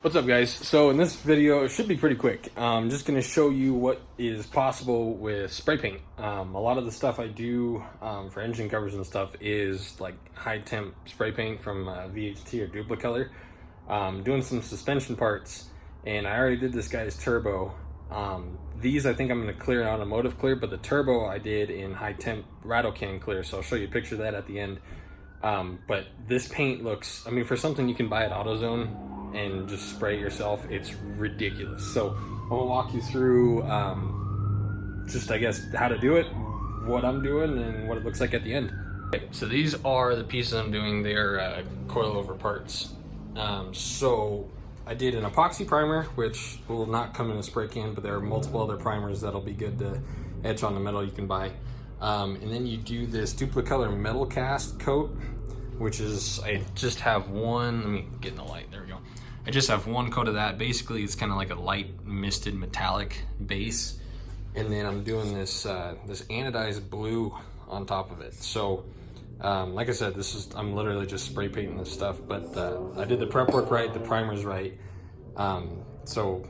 What's up, guys? So in this video, it should be pretty quick. I'm just going to show you what is possible with spray paint. A lot of the stuff I do for engine covers and stuff is like high temp spray paint from VHT or Duplicolor. Doing some suspension parts, and I already did this guy's turbo. These I think I'm going to clear in automotive clear, but the turbo I did in high temp rattle can clear, so I'll show you a picture of that at the end. But this paint looks, I mean, for something you can buy at AutoZone and just spray it yourself, it's ridiculous. So I'm gonna walk you through just, I guess, how to do it, what I'm doing, and what it looks like at the end. Okay, so these are the pieces I'm doing. They are coilover parts. So I did an epoxy primer, which will not come in a spray can, but there are multiple other primers that'll be good to etch on the metal you can buy. And then you do this Duplicolor metal cast coat, which is, I just have one, let me get in the light, there we go. I just have one coat of that. Basically, it's kind of like a light misted metallic base. And then I'm doing this this anodized blue on top of it. So, like I said, I'm literally just spray painting this stuff, but I did the prep work right, the primer's right. So,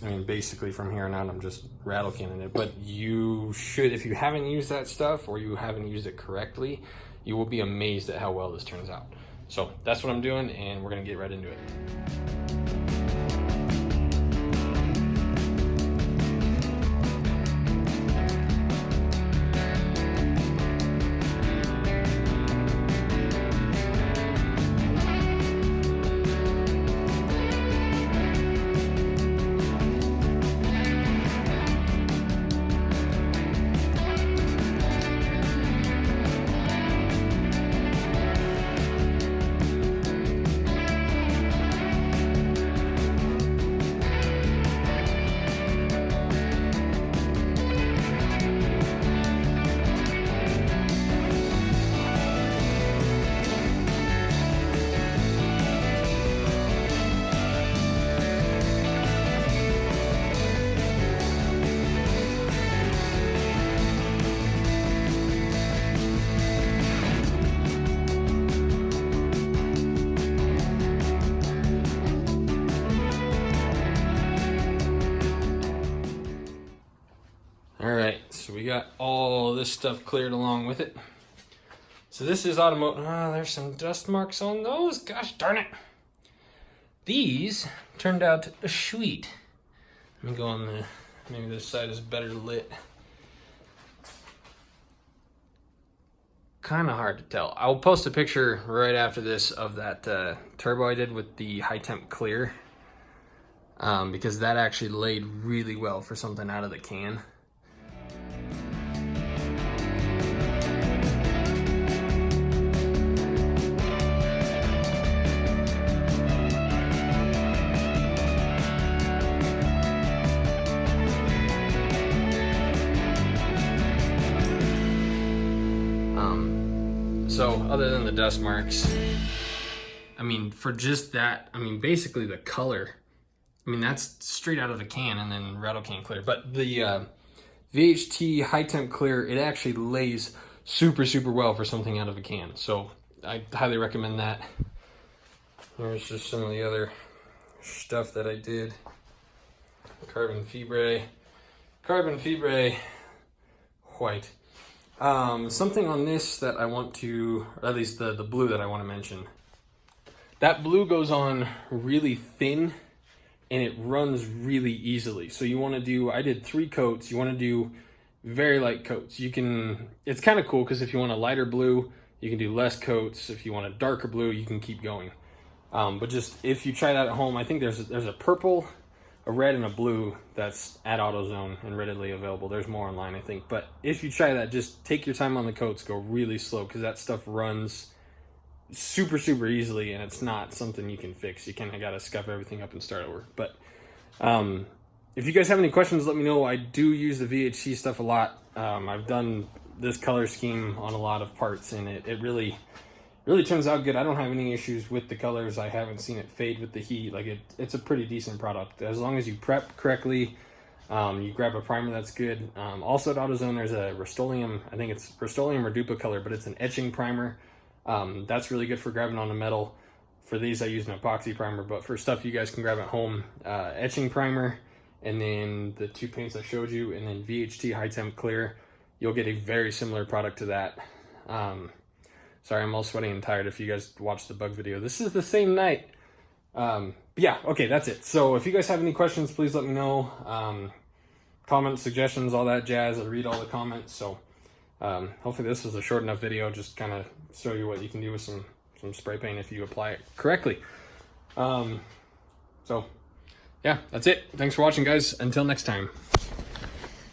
I mean, basically from here on out, I'm just rattle canning it. But you should, if you haven't used that stuff or you haven't used it correctly, you will be amazed at how well this turns out. So that's what I'm doing, and we're gonna get right into it. Alright, so we got all this stuff cleared along with it. So this is automotive. Oh, there's some dust marks on those. Gosh darn it. These turned out sweet. Let me go on the, maybe this side is better lit. Kind of hard to tell. I'll post a picture right after this of that turbo I did with the high temp clear. Because that actually laid really well for something out of the can. So other than the dust marks, I mean, for just that, I mean, basically the color, I mean, that's straight out of the can and then rattle can clear. But the VHT high temp clear, it actually lays super, super well for something out of a can. So I highly recommend that. There's just some of the other stuff that I did. Carbon fibre white. Something on this that I want to, or at least the blue that I want to mention. That blue goes on really thin and it runs really easily. So you want to do, I did 3 coats. You want to do very light coats. You can, it's kind of cool because if you want a lighter blue, you can do less coats. If you want a darker blue, you can keep going. But just, if you try that at home, I think there's a purple, a red, and a blue that's at AutoZone and readily available. There's more online, I think. But if you try that, just take your time on the coats, go really slow, because that stuff runs super, super easily, and it's not something you can fix. You kind of got to scuff everything up and start over. But if you guys have any questions, let me know. I do use the VHC stuff a lot. I've done this color scheme on a lot of parts, and it really turns out good. I don't have any issues with the colors. I haven't seen it fade with the heat. Like it's a pretty decent product. As long as you prep correctly, You grab a primer that's good. Also at AutoZone, there's a Rust-Oleum, I think it's Rust-Oleum or Duplicolor, but it's an etching primer. That's really good for grabbing on the metal. For these, I use an epoxy primer, but for stuff you guys can grab at home, etching primer, and then the 2 paints I showed you, and then VHT High Temp Clear. You'll get a very similar product to that. Sorry, I'm all sweaty and tired if you guys watched the bug video. This is the same night. But yeah, okay, that's it. So if you guys have any questions, please let me know. Comments, suggestions, all that jazz. I read all the comments. So hopefully this was a short enough video, just kind of show you what you can do with some spray paint if you apply it correctly. So yeah, that's it. Thanks for watching, guys. Until next time.